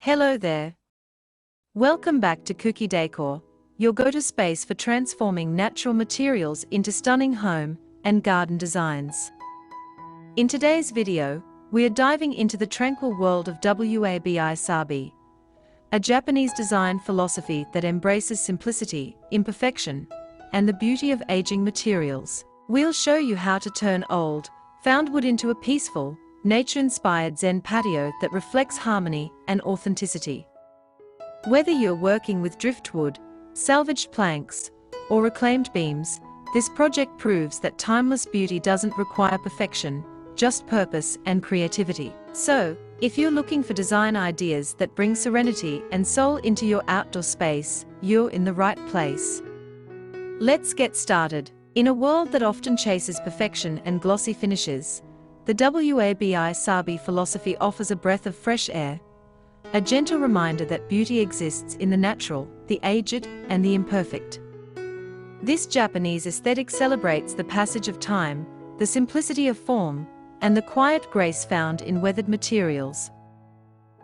Hello there. Welcome back to Kuki Decor, your go-to space for transforming natural materials into stunning home and garden designs. In today's video, we are diving into the tranquil world of Wabi Sabi, a Japanese design philosophy that embraces simplicity, imperfection, and the beauty of aging materials. We'll show you how to turn old, found wood into a peaceful, nature-inspired Zen patio that reflects harmony and authenticity. Whether you're working with driftwood, salvaged planks, or reclaimed beams, this project proves that timeless beauty doesn't require perfection, just purpose and creativity. So, if you're looking for design ideas that bring serenity and soul into your outdoor space, you're in the right place. Let's get started. In a world that often chases perfection and glossy finishes, the Wabi Sabi philosophy offers a breath of fresh air, a gentle reminder that beauty exists in the natural, the aged, and the imperfect. This Japanese aesthetic celebrates the passage of time, the simplicity of form, and the quiet grace found in weathered materials.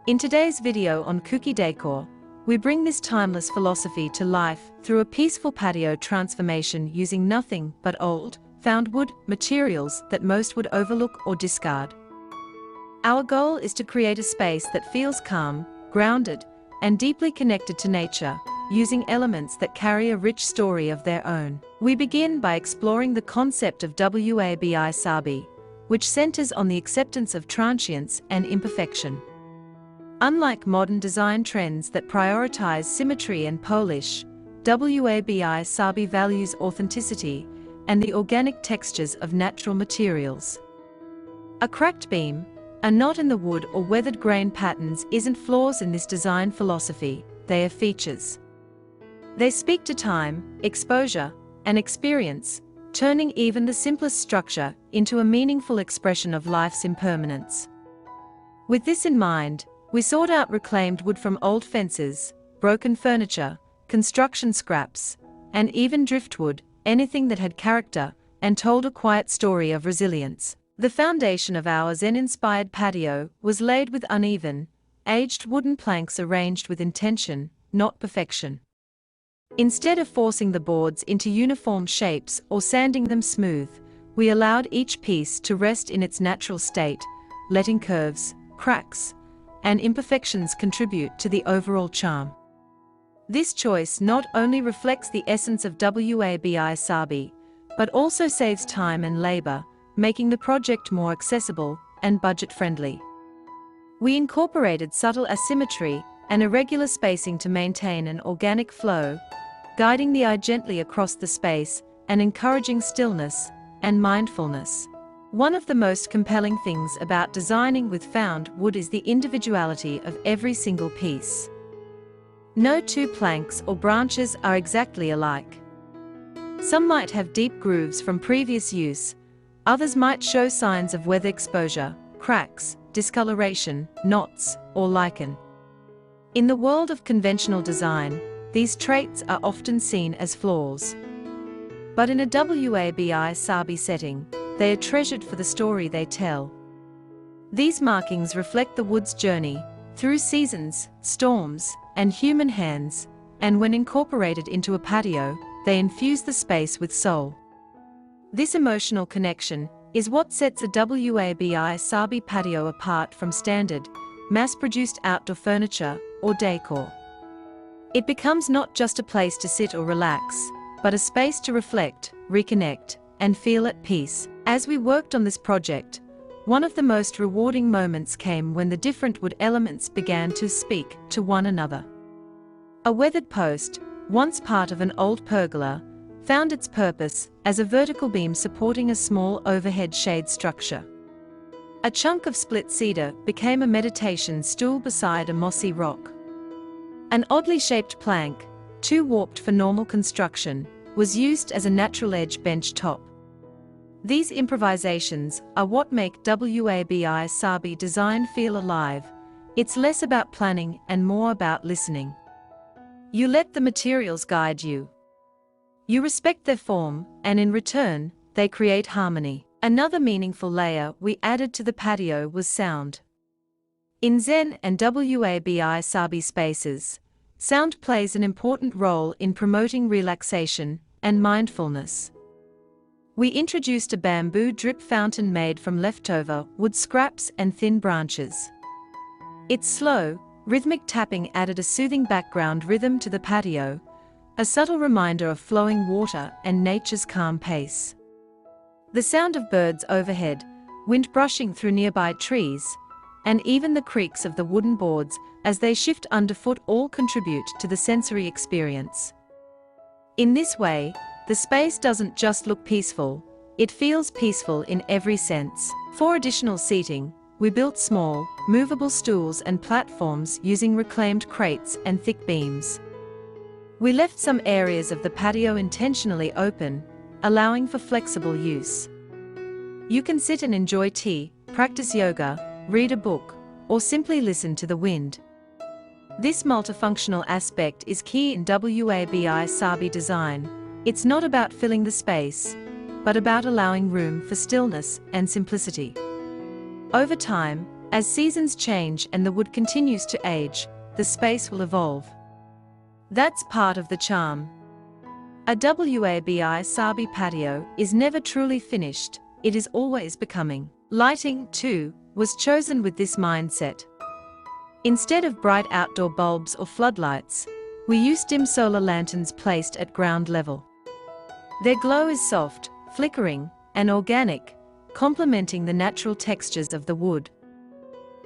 In today's video on Kuki Decor, we bring this timeless philosophy to life through a peaceful patio transformation using nothing but old, found wood materials that most would overlook or discard. Our goal is to create a space that feels calm, grounded, and deeply connected to nature, using elements that carry a rich story of their own. We begin by exploring the concept of Wabi Sabi, which centers on the acceptance of transience and imperfection. Unlike modern design trends that prioritize symmetry and polish, Wabi Sabi values authenticity and the organic textures of natural materials. A cracked beam, a knot in the wood or weathered grain patterns isn't flaws in this design philosophy, they are features. They speak to time, exposure, and experience, turning even the simplest structure into a meaningful expression of life's impermanence. With this in mind, we sought out reclaimed wood from old fences, broken furniture, construction scraps, and even driftwood, anything that had character and told a quiet story of resilience. The foundation of our Zen-inspired patio was laid with uneven, aged wooden planks arranged with intention, not perfection. Instead of forcing the boards into uniform shapes or sanding them smooth, we allowed each piece to rest in its natural state, letting curves, cracks, and imperfections contribute to the overall charm. This choice not only reflects the essence of Wabi Sabi, but also saves time and labor, making the project more accessible and budget-friendly. We incorporated subtle asymmetry and irregular spacing to maintain an organic flow, guiding the eye gently across the space and encouraging stillness and mindfulness. One of the most compelling things about designing with found wood is the individuality of every single piece. No two planks or branches are exactly alike. Some might have deep grooves from previous use, others might show signs of weather exposure, cracks, discoloration, knots, or lichen. In the world of conventional design, these traits are often seen as flaws. But in a Wabi Sabi setting, they are treasured for the story they tell. These markings reflect the wood's journey through seasons, storms, and human hands, and when incorporated into a patio, they infuse the space with soul. This emotional connection is what sets a Wabi Sabi patio apart from standard, mass-produced outdoor furniture or decor. It becomes not just a place to sit or relax, but a space to reflect, reconnect, and feel at peace. As we worked on this project, one of the most rewarding moments came when the different wood elements began to speak to one another. A weathered post, once part of an old pergola, found its purpose as a vertical beam supporting a small overhead shade structure. A chunk of split cedar became a meditation stool beside a mossy rock. An oddly shaped plank, too warped for normal construction, was used as a natural edge bench top. These improvisations are what make Wabi Sabi design feel alive. It's less about planning and more about listening. You let the materials guide you. You respect their form, and in return, they create harmony. Another meaningful layer we added to the patio was sound. In Zen and Wabi Sabi spaces, sound plays an important role in promoting relaxation and mindfulness. We introduced a bamboo drip fountain made from leftover wood scraps and thin branches. Its slow, rhythmic tapping added a soothing background rhythm to the patio, a subtle reminder of flowing water and nature's calm pace. The sound of birds overhead, wind brushing through nearby trees, and even the creaks of the wooden boards as they shift underfoot all contribute to the sensory experience. In this way, the space doesn't just look peaceful, it feels peaceful in every sense. For additional seating, we built small, movable stools and platforms using reclaimed crates and thick beams. We left some areas of the patio intentionally open, allowing for flexible use. You can sit and enjoy tea, practice yoga, read a book, or simply listen to the wind. This multifunctional aspect is key in Wabi Sabi design. It's not about filling the space, but about allowing room for stillness and simplicity. Over time, as seasons change and the wood continues to age, the space will evolve. That's part of the charm. A Wabi Sabi patio is never truly finished, it is always becoming. Lighting, too, was chosen with this mindset. Instead of bright outdoor bulbs or floodlights, we used dim solar lanterns placed at ground level. Their glow is soft, flickering, and organic, complementing the natural textures of the wood.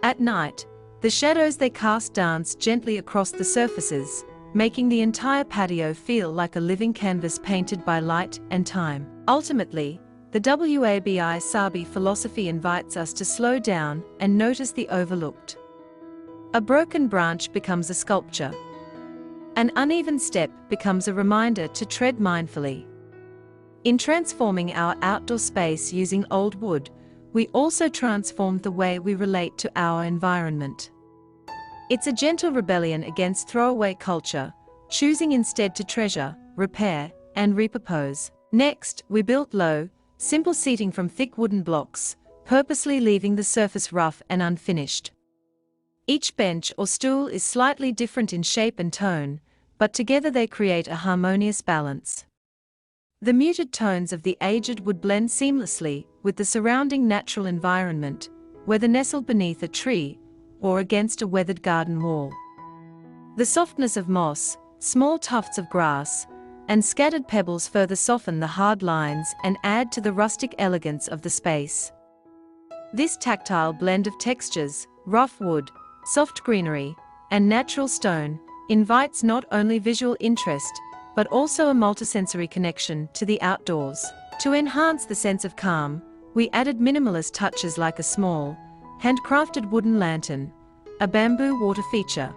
At night, the shadows they cast dance gently across the surfaces, making the entire patio feel like a living canvas painted by light and time. Ultimately, the Wabi Sabi philosophy invites us to slow down and notice the overlooked. A broken branch becomes a sculpture. An uneven step becomes a reminder to tread mindfully. In transforming our outdoor space using old wood, we also transformed the way we relate to our environment. It's a gentle rebellion against throwaway culture, choosing instead to treasure, repair, and repurpose. Next, we built low, simple seating from thick wooden blocks, purposely leaving the surface rough and unfinished. Each bench or stool is slightly different in shape and tone, but together they create a harmonious balance. The muted tones of the aged wood blend seamlessly with the surrounding natural environment, whether nestled beneath a tree or against a weathered garden wall. The softness of moss, small tufts of grass, and scattered pebbles further soften the hard lines and add to the rustic elegance of the space. This tactile blend of textures, rough wood, soft greenery, and natural stone, invites not only visual interest, but also a multisensory connection to the outdoors. To enhance the sense of calm, we added minimalist touches like a small, handcrafted wooden lantern, a bamboo water feature,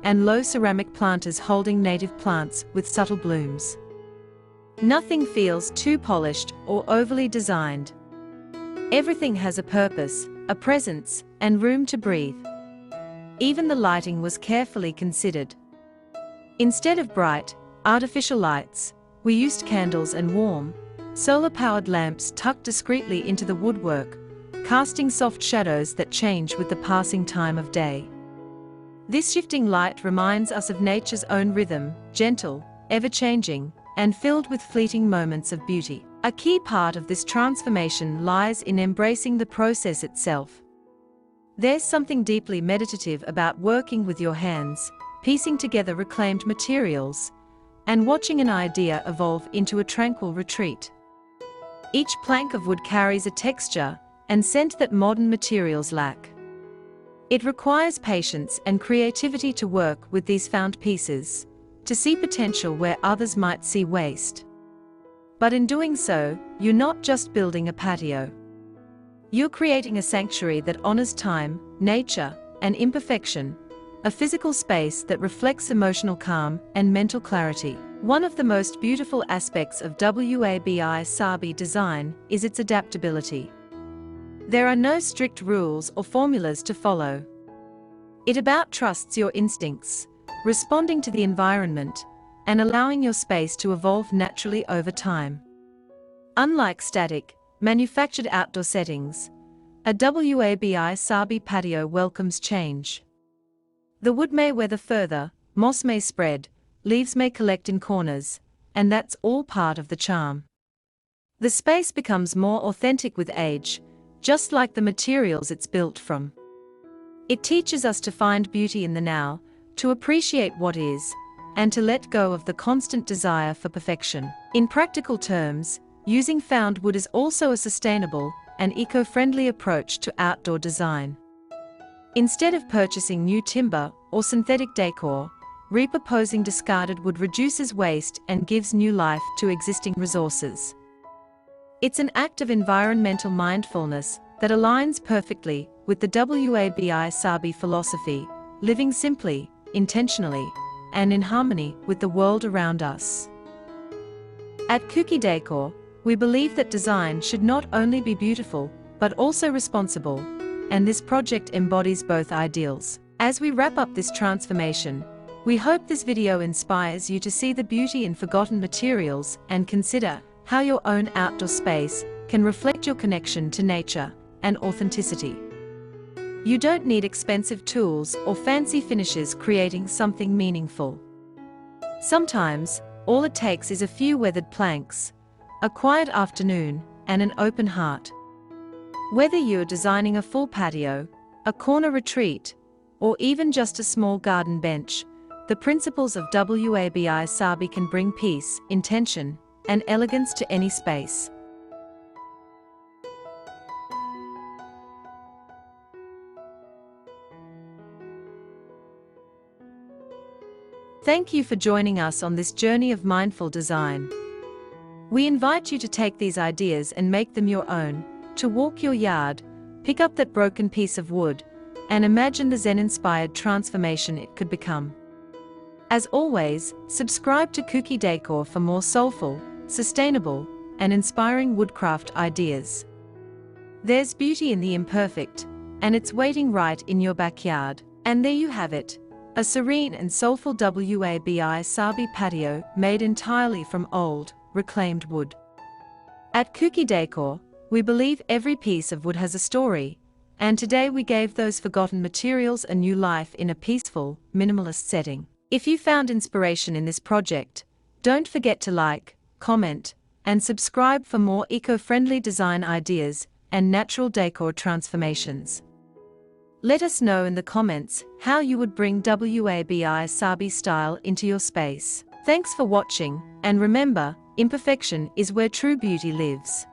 and low ceramic planters holding native plants with subtle blooms. Nothing feels too polished or overly designed. Everything has a purpose, a presence, and room to breathe. Even the lighting was carefully considered. Instead of bright, artificial lights, we used candles and warm, solar-powered lamps tucked discreetly into the woodwork, casting soft shadows that change with the passing time of day. This shifting light reminds us of nature's own rhythm, gentle, ever-changing, and filled with fleeting moments of beauty. A key part of this transformation lies in embracing the process itself. There's something deeply meditative about working with your hands, piecing together reclaimed materials, and watching an idea evolve into a tranquil retreat. Each plank of wood carries a texture and scent that modern materials lack. It requires patience and creativity to work with these found pieces, to see potential where others might see waste. But in doing so, you're not just building a patio. You're creating a sanctuary that honors time, nature, and imperfection, a physical space that reflects emotional calm and mental clarity. One of the most beautiful aspects of Wabi Sabi design is its adaptability. There are no strict rules or formulas to follow. It about trusts your instincts, responding to the environment, and allowing your space to evolve naturally over time. Unlike static, manufactured outdoor settings, A Wabi Sabi patio welcomes change. The wood may weather further, moss may spread, leaves may collect in corners, and that's all part of the charm. The space becomes more authentic with age, just like the materials it's built from. It teaches us to find beauty in the now, to appreciate what is, and to let go of the constant desire for perfection. In practical terms, using found wood is also a sustainable and eco-friendly approach to outdoor design. Instead of purchasing new timber or synthetic decor, repurposing discarded wood reduces waste and gives new life to existing resources. It's an act of environmental mindfulness that aligns perfectly with the Wabi Sabi philosophy, living simply, intentionally, and in harmony with the world around us. At Kuki Decor, we believe that design should not only be beautiful, but also responsible, and this project embodies both ideals. As we wrap up this transformation, we hope this video inspires you to see the beauty in forgotten materials and consider how your own outdoor space can reflect your connection to nature and authenticity. You don't need expensive tools or fancy finishes creating something meaningful. Sometimes, all it takes is a few weathered planks, a quiet afternoon, and an open heart. Whether you're designing a full patio, a corner retreat, or even just a small garden bench, the principles of Wabi Sabi can bring peace, intention, and elegance to any space. Thank you for joining us on this journey of mindful design. We invite you to take these ideas and make them your own, to walk your yard, pick up that broken piece of wood, and imagine the Zen-inspired transformation it could become. As always, subscribe to Kuki Decor for more soulful, sustainable, and inspiring woodcraft ideas. There's beauty in the imperfect, and it's waiting right in your backyard. And there you have it, a serene and soulful Wabi Sabi patio made entirely from old, reclaimed wood. At Kuki Decor, we believe every piece of wood has a story, and today we gave those forgotten materials a new life in a peaceful, minimalist setting. If you found inspiration in this project, don't forget to like, comment, and subscribe for more eco-friendly design ideas and natural decor transformations. Let us know in the comments how you would bring Wabi Sabi style into your space. Thanks for watching, and remember, imperfection is where true beauty lives.